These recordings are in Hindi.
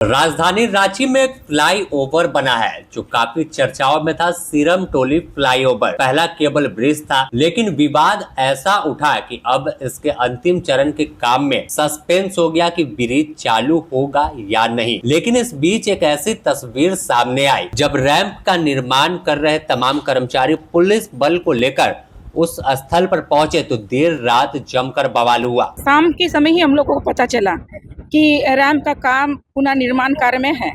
राजधानी रांची में एक फ्लाईओवर बना है जो काफी चर्चाओं में था। सीरम टोली फ्लाईओवर पहला केबल ब्रिज था, लेकिन विवाद ऐसा उठा कि अब इसके अंतिम चरण के काम में सस्पेंस हो गया कि ब्रिज चालू होगा या नहीं। लेकिन इस बीच एक ऐसी तस्वीर सामने आई जब रैंप का निर्माण कर रहे तमाम कर्मचारी पुलिस बल को लेकर उस स्थल पर पहुंचे तो देर रात जमकर बवाल हुआ। शाम के समय ही हम लोग को पता चला कि रैंप का काम पुनः निर्माण कार्य में है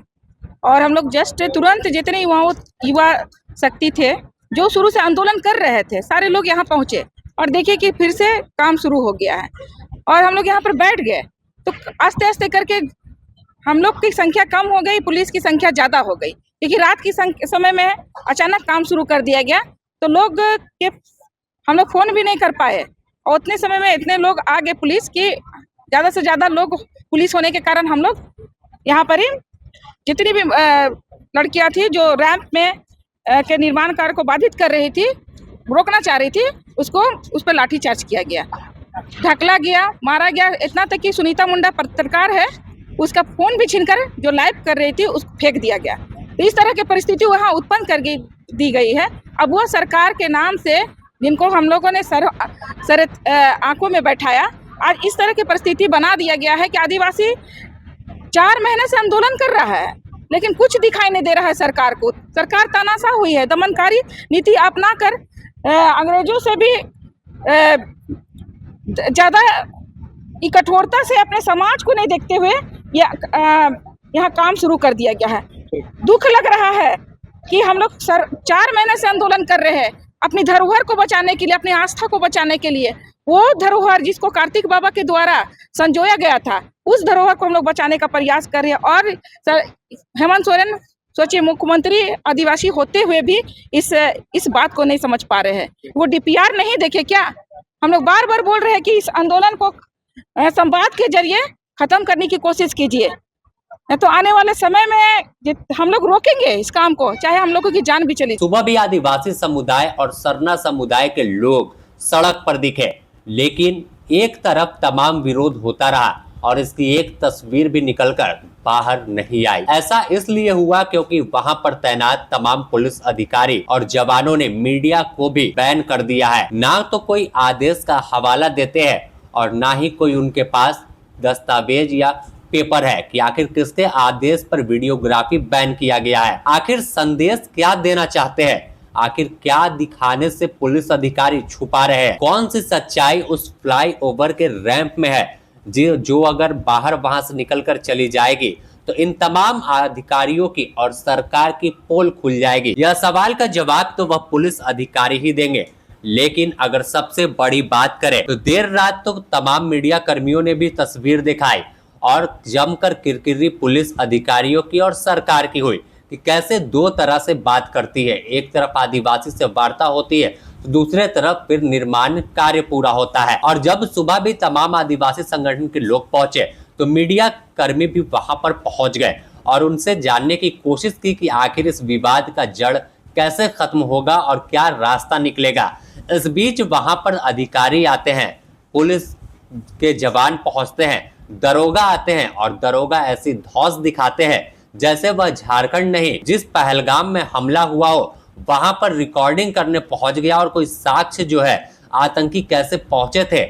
और हम लोग जस्ट तुरंत जितने युवा शक्ति थे जो शुरू से आंदोलन कर रहे थे सारे लोग यहाँ पहुंचे और देखिए कि फिर से काम शुरू हो गया है और हम लोग यहाँ पर बैठ गए। तो आस्ते आस्ते करके हम लोग की संख्या कम हो गई, पुलिस की संख्या ज्यादा हो गई क्योंकि रात की समय में अचानक काम शुरू कर दिया गया। तो लोग के हम लोग फोन भी नहीं कर पाए और उतने समय में इतने लोग आ गए पुलिस की, ज्यादा से ज्यादा लोग पुलिस होने के कारण हम लोग यहाँ पर ही जितनी भी लड़कियां थी जो रैंप में के निर्माण कार्य को बाधित कर रही थी, रोकना चाह रही थी, उसको उस पर लाठीचार्ज किया गया, ढकला गया, मारा गया। इतना तक कि सुनीता मुंडा पत्रकार है, उसका फोन भी छीनकर जो लाइव कर रही थी उसको फेंक दिया गया। तो इस तरह की परिस्थिति वहाँ उत्पन्न कर दी गई है। अब वह सरकार के नाम से जिनको हम लोगों ने सर आंखों में बैठाया, आज इस तरह की परिस्थिति बना दिया गया है कि आदिवासी 4 महीने से आंदोलन कर रहा है लेकिन कुछ दिखाई नहीं दे रहा है सरकार को। सरकार तानाशाह हुई है, दमनकारी नीति अपना कर अंग्रेजों से भी ज्यादा कठोरता से अपने समाज को नहीं देखते हुए यहाँ काम शुरू कर दिया गया है। दुख लग रहा है कि हम लोग 4 महीने से आंदोलन कर रहे हैं अपनी धरोहर को बचाने के लिए, अपनी आस्था को बचाने के लिए। वो धरोहर जिसको कार्तिक बाबा के द्वारा संजोया गया था, उस धरोहर को हम लोग बचाने का प्रयास कर रहे हैं। और हेमंत सोरेन सोचिए मुख्यमंत्री आदिवासी होते हुए भी इस बात को नहीं समझ पा रहे हैं। वो डीपीआर नहीं देखे क्या? हम लोग बार बार बोल रहे हैं कि इस आंदोलन को संवाद के जरिए खत्म करने की कोशिश कीजिए, तो आने वाले समय में हम लोग रोकेंगे इस काम को, चाहे हम लोगों की जान भी चली। सुबह भी आदिवासी समुदाय और सरना समुदाय के लोग सड़क पर दिखे, लेकिन एक तरफ तमाम विरोध होता रहा और इसकी एक तस्वीर भी निकलकर बाहर नहीं आई। ऐसा इसलिए हुआ क्योंकि वहां पर तैनात तमाम पुलिस अधिकारी और जवानों ने मीडिया को भी बैन कर दिया है। ना तो कोई आदेश का हवाला देते हैं और ना ही कोई उनके पास दस्तावेज या पेपर है कि आखिर किसके आदेश पर वीडियोग्राफी बैन किया गया है। आखिर संदेश क्या देना चाहते हैं? आखिर क्या दिखाने से पुलिस अधिकारी छुपा रहे हैं? कौन सी सच्चाई उस फ्लाईओवर के रैंप में है जो अगर बाहर वहां से निकलकर चली जाएगी तो इन तमाम अधिकारियों की और सरकार की पोल खुल जाएगी? यह सवाल का जवाब तो वह पुलिस अधिकारी ही देंगे। लेकिन अगर सबसे बड़ी बात करें तो देर रात तो तमाम मीडिया कर्मियों ने भी तस्वीर दिखाई और जमकर किरकिरी पुलिस अधिकारियों की और सरकार की हुई कि कैसे दो तरह से बात करती है। एक तरफ आदिवासी से वार्ता होती है तो दूसरे तरफ फिर निर्माण कार्य पूरा होता है। और जब सुबह भी तमाम आदिवासी संगठन के लोग पहुंचे तो मीडिया कर्मी भी वहां पर पहुंच गए और उनसे जानने की कोशिश की कि आखिर इस विवाद का जड़ कैसे खत्म होगा और क्या रास्ता निकलेगा। इस बीच वहां पर अधिकारी आते हैं, पुलिस के जवान पहुंचते हैं, दरोगा आते हैं और दरोगा ऐसी धौंस दिखाते हैं जैसे वह झारखंड नहीं, जिस पहलगाम में हमला हुआ हो वहां पर रिकॉर्डिंग करने पहुंच गया और कोई साक्ष्य जो है आतंकी कैसे पहुंचे थे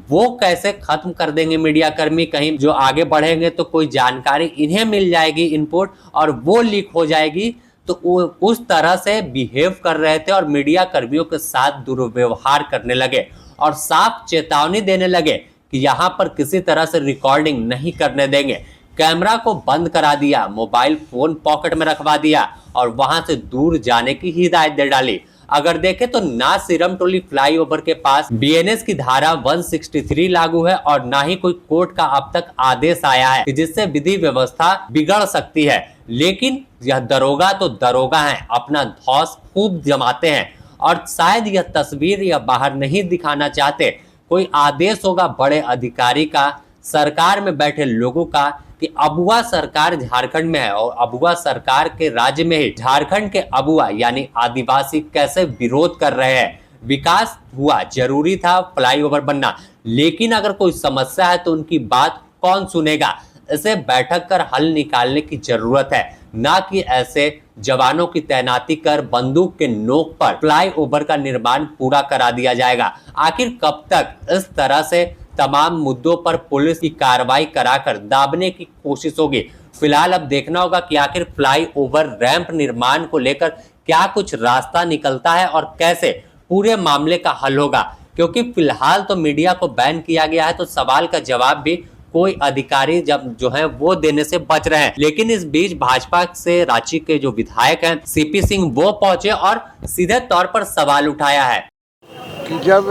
वो कैसे खत्म कर देंगे मीडिया कर्मी। कहीं जो आगे बढ़ेंगे तो कोई जानकारी इन्हें मिल जाएगी, इनपुट, और वो लीक हो जाएगी। तो वो उस तरह से बिहेव कर रहे थे और मीडिया कर्मियों के साथ दुर्व्यवहार करने लगे और साफ चेतावनी देने लगे कि यहाँ पर किसी तरह से रिकॉर्डिंग नहीं करने देंगे। कैमरा को बंद करा दिया, मोबाइल फोन पॉकेट में रखवा दिया और वहां से दूर जाने की हिदायत दे डाली। अगर देखें तो ना सीरम टोली फ्लाईओवर के पास बीएनएस की धारा 163 लागू है और ना ही कोई कोर्ट का अब तक आदेश आया है कि जिससे विधि व्यवस्था बिगड़ सकती है। लेकिन यह दरोगा तो दरोगा है, अपना धौंस खूब जमाते हैं और शायद यह तस्वीर यह बाहर नहीं दिखाना चाहते। कोई आदेश होगा बड़े अधिकारी का, सरकार में बैठे लोगों का कि अबुआ सरकार झारखंड में है और अबुआ सरकार के राज्य में ही झारखंड के अबुआ यानी आदिवासी कैसे विरोध कर रहे हैं। विकास हुआ, जरूरी था फ्लाईओवर बनना, लेकिन अगर कोई समस्या है तो उनकी बात कौन सुनेगा? इसे बैठक कर हल निकालने की जरूरत है, ना कि ऐसे जवानों की तैनाती कर बंदूक के नोक पर फ्लाईओवर का निर्माण पूरा करा दिया जाएगा। आखिर कब तक इस तरह से तमाम मुद्दों पर पुलिस की कार्रवाई कराकर दाबने की कोशिश होगी। फिलहाल अब देखना होगा कि आखिर फ्लाईओवर रैंप निर्माण को लेकर क्या कुछ रास्ता निकलता है और कैसे पूरे मामले का हल होगा, क्योंकि फिलहाल तो मीडिया को बैन किया गया है, तो सवाल का जवाब भी कोई अधिकारी जब जो है वो देने से बच रहे हैं। लेकिन इस बीच भाजपा से रांची के जो विधायक हैं सीपी सिंह, वो पहुंचे और सीधे तौर पर सवाल उठाया है कि जब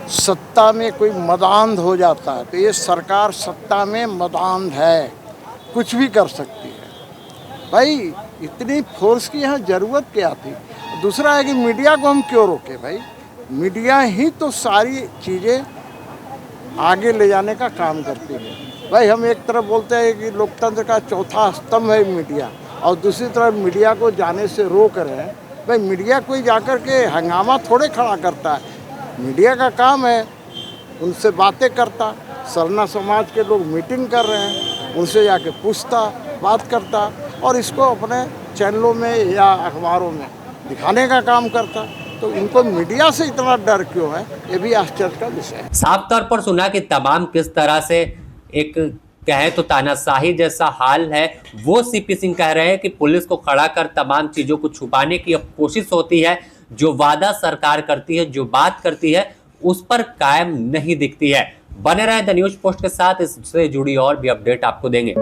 सत्ता में कोई मदांध हो जाता है तो ये सरकार सत्ता में मदांध है, कुछ भी कर सकती है। भाई इतनी फोर्स की यहाँ ज़रूरत क्या थी? दूसरा है कि मीडिया को हम क्यों रोके? भाई मीडिया ही तो सारी चीज़ें आगे ले जाने का काम करती है। भाई हम एक तरफ बोलते हैं कि लोकतंत्र का चौथा स्तंभ है मीडिया, और दूसरी तरफ मीडिया को जाने से रोक रहे हैं। भाई मीडिया कोई जाकर के हंगामा थोड़े खड़ा करता है, मीडिया का काम है उनसे बातें करता। सरना समाज के लोग मीटिंग कर रहे हैं, उनसे जाके पूछता, बात करता, और इसको अपने चैनलों में या अखबारों में दिखाने का काम करता। तो इनको मीडिया से इतना डर क्यों है, ये भी आश्चर्य का विषय है। साफ तौर पर सुना कि तमाम किस तरह से एक कहे तो तानाशाही जैसा हाल है, वो सीपी सिंह कह रहे हैं कि पुलिस को खड़ा कर तमाम चीजों को छुपाने की अब कोशिश होती है। जो वादा सरकार करती है, जो बात करती है, उस पर कायम नहीं दिखती है। बने रहे द न्यूज पोस्ट के साथ, इससे जुड़ी और भी अपडेट आपको देंगे।